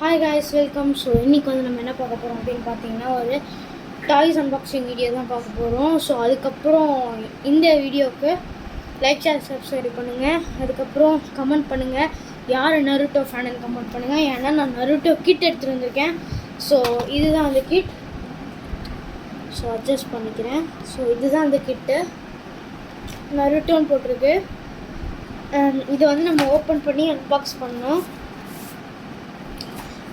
Hi guys, welcome. So இன்றைக்கி வந்து நம்ம என்ன பார்க்க போகிறோம் அப்படின்னு பார்த்தீங்கன்னா, ஒரு டாய்ஸ் அன்பாக்சிங் வீடியோ தான் பார்க்க போகிறோம். ஸோ அதுக்கப்புறம் இந்த வீடியோவுக்கு லைக், ஷேர், சப்ஸ்கிரைப் பண்ணுங்கள். அதுக்கப்புறம் கமெண்ட் பண்ணுங்கள், யார் நருட்டோ ஃபேனுன்னு கமெண்ட் பண்ணுங்கள். ஏன்னா நான் நருட்டோ கிட் எடுத்துகிட்டு வந்திருக்கேன். ஸோ இதுதான் அந்த கிட். ஸோ அட்ஜஸ்ட் பண்ணிக்கிறேன். ஸோ இதுதான் அந்த கிட்டு, நருட்டோன்னு போட்டிருக்கு. இதை வந்து நம்ம ஓப்பன் பண்ணி அன்பாக்ஸ் பண்ணோம்.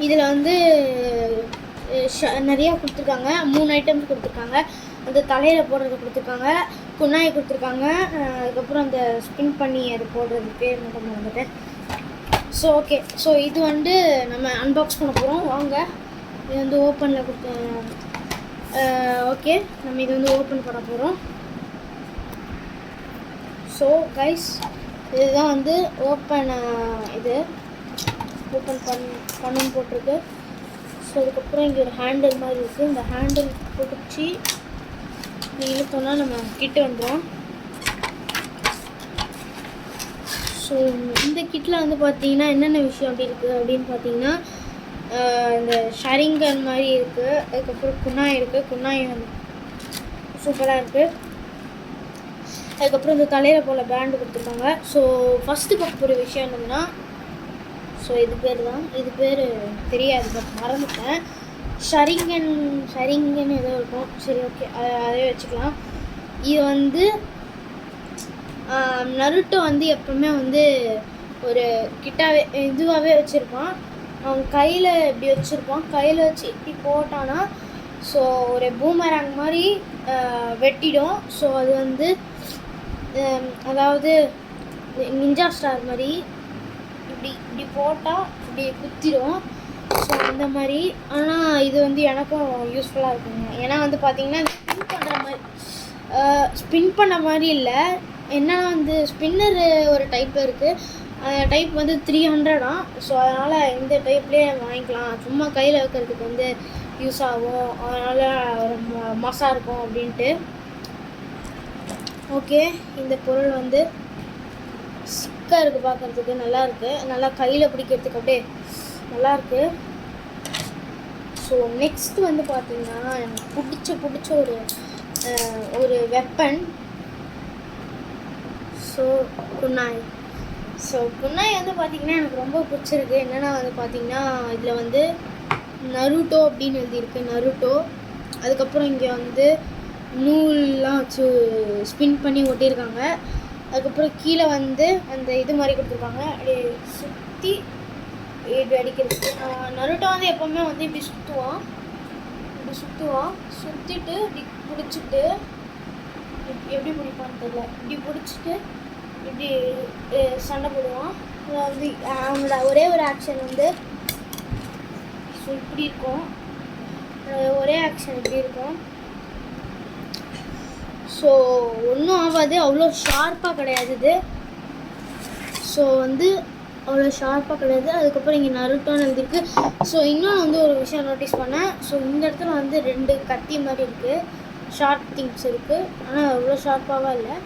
இதில் வந்து நிறையா கொடுத்துருக்காங்க. 3 ஐட்டம்ஸ் கொடுத்துருக்காங்க. அந்த தலையில் போடுறது கொடுத்துருக்காங்க, குன்னாயை கொடுத்துருக்காங்க, அதுக்கப்புறம் அந்த ஸ்பின் பண்ணி அது போடுறது பேர் மட்டும் மறந்துட்டேன். ஸோ ஓகே, ஸோ இது வந்து நம்ம அன்பாக்ஸ் பண்ண போகிறோம். வாங்க, இது வந்து ஓப்பனில் ஓகே, நம்ம இது வந்து ஓப்பன் பண்ண போகிறோம். ஸோ கைஸ், இதுதான் வந்து இது ஓப்பன் பண்ணு போட்டிருக்கு. ஸோ அதுக்கப்புறம் இங்கே ஒரு ஹேண்டில் மாதிரி இருக்குது. இந்த ஹேண்டில் போட்டுச்சு இழுத்தோன்னா நம்ம கிட்டு வந்துடும். ஸோ இந்த கிட்டில் வந்து பார்த்தீங்கன்னா என்னென்ன விஷயம் அப்படி இருக்குது அப்படின்னு பார்த்தீங்கன்னா, இந்த ஷரிங்கன் மாதிரி இருக்குது. அதுக்கப்புறம் குன்னாய் இருக்குது. குன்னாய் சூப்பராக இருக்குது. அதுக்கப்புறம் இந்த தலையில் போல் பேண்டு கொடுத்துருக்காங்க. ஸோ ஃபஸ்ட்டு பார்க்க போகிற விஷயம் என்னதுன்னா, ஸோ இது பேர் தெரியாது, பட் மறந்துட்டேன். ஷரிங்கன் ஏதோ இருக்கும். சரி, ஓகே, அதே வச்சுக்கலாம். இது வந்து நருட்டோ வந்து எப்பவுமே வந்து ஒரு இதுவாகவே வச்சுருப்பான். அவன் கையில் இப்படி வச்சுருப்பான். கையில் வச்சு இப்படி போட்டானா ஸோ ஒரு பூமராங் மாதிரி வெட்டிடும். ஸோ அது வந்து அதாவது நிஞ்சா ஸ்டார் மாதிரி இப்படி போட்டால் இப்படி குத்திடும். ஸோ அந்த மாதிரி. ஆனால் இது வந்து எனக்கும் யூஸ்ஃபுல்லாக இருக்குங்க. ஏன்னா வந்து பார்த்திங்கன்னா ஸ்பின் பண்ண மாதிரி இல்லை. ஏன்னா வந்து ஸ்பின்னர் ஒரு டைப் இருக்குது. அந்த டைப் வந்து 300. ஸோ அதனால் இந்த டைப்லேயே வாங்கிக்கலாம். சும்மா கையில் வைக்கிறதுக்கு வந்து யூஸ் ஆகும். அதனால் ஒரு மாசாக இருக்கும் அப்படின்ட்டு. ஓகே, இந்த பொருள் வந்து சிக்காக இருக்குது, பார்க்குறதுக்கு நல்லாயிருக்கு. நல்லா கையில் பிடிக்கிறதுக்கு அப்படியே நல்லாயிருக்கு. ஸோ நெக்ஸ்ட் வந்து பார்த்திங்கன்னா, எனக்கு பிடிச்ச ஒரு வெப்பன். ஸோ குன்னாய் வந்து பார்த்திங்கன்னா எனக்கு ரொம்ப பிடிச்சிருக்கு. என்னென்னா வந்து பார்த்திங்கன்னா, இதில் வந்து நருட்டோ அப்படின்னு எழுதியிருக்கு, நருட்டோ. அதுக்கப்புறம் இங்கே வந்து நூல்லாம் வச்சு ஸ்பின் பண்ணி ஒட்டியிருக்காங்க. அதுக்கப்புறம் கீழே வந்து அந்த இது மாதிரி கொடுத்துருக்காங்க, அப்படியே சுற்றி இப்படி அடிக்கிறது. நருட்டோ வந்து எப்போவுமே வந்து இப்படி சுற்றுவான். சுற்றிட்டு இப்படி பிடிச்சிட்டு எப்படி பிடிப்பான்னு தெரியல, இப்படி பிடிச்சிட்டு இப்படி சண்டை போடுவான். வந்து அவனோட ஒரே ஒரு ஆக்ஷன் வந்து இப்படி இருக்கும். ஒரே ஆக்ஷன் இப்படி இருக்கும். ஸோ ஒன்றும் ஆகாது, அவ்வளோ ஷார்ப்பாக கிடையாது இது. ஸோ வந்து அவ்வளோ ஷார்ப்பாக கிடையாது. அதுக்கப்புறம் இங்கே நருட்டோன்னு எழுதிருக்கு. ஸோ இன்னும் வந்து ஒரு விஷயம் நோட்டீஸ் பண்ணேன். ஸோ இந்த இடத்துல வந்து 2 கத்தி மாதிரி இருக்குது, ஷார்ப் திங்ஸ் இருக்குது. ஆனால் அவ்வளோ ஷார்ப்பாக இல்லை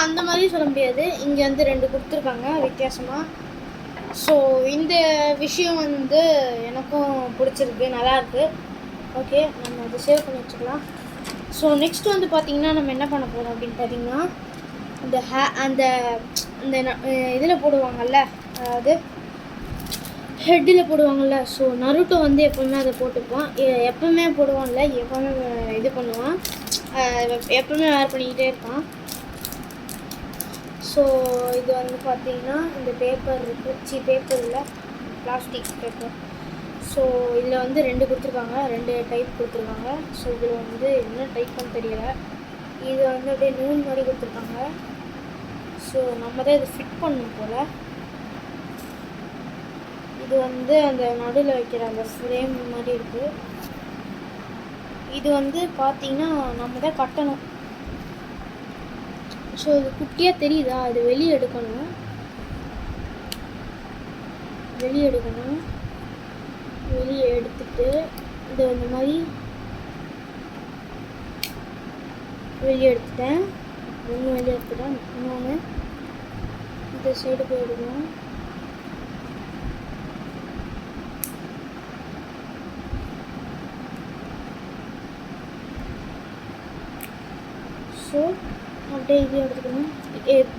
அந்த மாதிரியும் சொல்ல முடியாது. இங்கே வந்து 2 கொடுத்துருக்காங்க வித்தியாசமாக. ஸோ இந்த விஷயம் வந்து எனக்கும் பிடிச்சிருக்கு, நல்லாயிருக்கு. ஓகே, நம்ம அதை சேவ் பண்ணி வச்சுக்கலாம். ஸோ நெக்ஸ்ட் வந்து பார்த்திங்கன்னா, நம்ம என்ன பண்ண போகிறோம் அப்படின்னு பார்த்திங்கன்னா, அந்த இதில் போடுவாங்கள்ல, அதாவது ஹெட்டில் போடுவாங்கள்ல. ஸோ நருட்டோ வந்து எப்போவுமே அதை போட்டுப்பான். எப்போவுமே போடுவான்ல, எப்போவுமே இது பண்ணுவான், எப்போவுமே வேர் பண்ணிக்கிட்டே இருப்பான். ஸோ இது வந்து பார்த்திங்கன்னா, இந்த பேப்பர் இருக்குது, பேப்பர் இல்லை, பிளாஸ்டிக் பேப்பர். ஸோ இதில் வந்து 2 கொடுத்துருக்காங்க, 2 டைப் கொடுத்துருக்காங்க. ஸோ இதில் வந்து என்ன டைப்னு தெரியலை. இது வந்து அப்படியே நூல் மாதிரி கொடுத்துருக்காங்க. ஸோ நம்ம தான் இதை ஃபிட் பண்ணணும் போல். இது வந்து அந்த நடுவில் வைக்கிற அந்த ஃப்ரேம் மாதிரி இருக்குது. இது வந்து பார்த்திங்கன்னா நம்ம தான் கட்டணும். ஸோ இது குட்டியாக தெரியுதா, அது வெளியே எடுக்கணும். வெளியே எடுத்துட்டு இந்த மாதிரி வெளியே எடுத்துட்டேன். இன்னொன்று இந்த சைடு போய் எடுக்கணும். ஸோ அப்படியே இதையும் எடுத்துக்கணும்.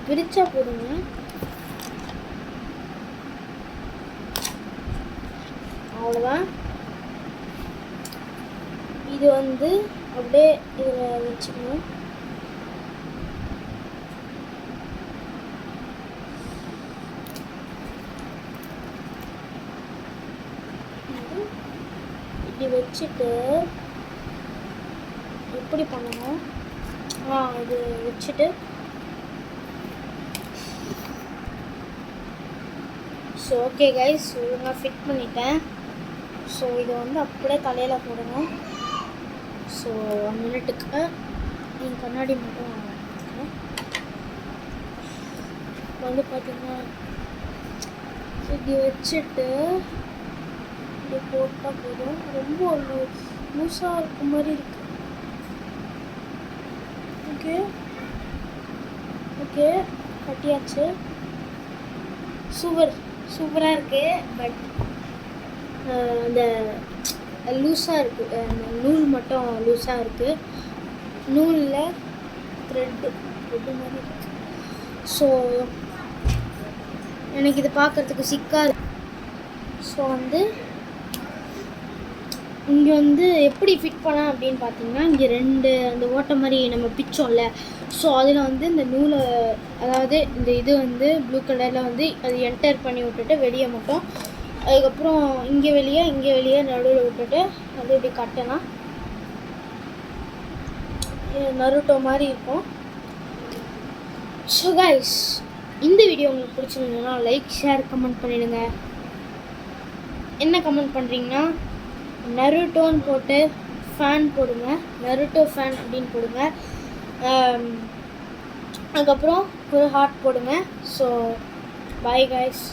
பிரிச்சா போடுங்க. அவ்வளோதான். இது வந்து அப்படியே இதில் வச்சுக்கணும். இப்படி வச்சுட்டு எப்படி பண்ணணும்? இது வச்சுட்டு ஸோ ஓகே கைஸ், ஒழுங்காக ஃபிட் பண்ணிட்டேன். ஸோ இதை வந்து அப்படியே தலையில் போடணும். ஸோ 1 மினிட்டுக்கு நீங்கள் கண்ணாடி மட்டும் வந்து பார்த்தீங்கன்னா இப்படி வச்சுட்டு இப்படி போட்டால் போதும். ரொம்ப லூஸாக இருக்க மாதிரி இருக்கு. ஓகே ஓகே கட்டியாச்சு. சூப்பராக இருக்குது. பட் அந்த லூஸாக இருக்குது, நூல் மட்டும் லூஸாக இருக்குது. நூலில் த்ரெட்டு மாதிரி இருக்குது. ஸோ எனக்கு இது பார்க்குறதுக்கு சிக்காது. ஸோ வந்து இங்கே வந்து எப்படி ஃபிட் பண்ணலாம் அப்படின்னு பார்த்தீங்கன்னா, இங்கே 2 அந்த ஓட்டை மாதிரி நம்ம பிச்சோம்ல, ஸோ அதில் வந்து இந்த நூலை, அதாவது இந்த இது வந்து ப்ளூ கலரில் வந்து அது என்டர் பண்ணி விட்டுட்டு வெளியே மட்டும், அதுக்கப்புறம் இங்கே வெளியே நடுவில் விட்டுட்டு அது இப்படி கட்டலாம். நருட்டோ மாதிரி இருக்கும். ஸோ கைஸ், இந்த வீடியோ உங்களுக்கு பிடிச்சிருந்ததுன்னா லைக், ஷேர், கமெண்ட் பண்ணிடுங்க. என்ன கமெண்ட் பண்ணுறீங்கன்னா, நருட்டோன்னு போட்டு ஃபேன் போடுங்க, நருட்டோ ஃபேன் அப்படின்னு போடுங்க. அதுக்கப்புறம் ஒரு ஹார்ட் போடுங்க. So bye guys.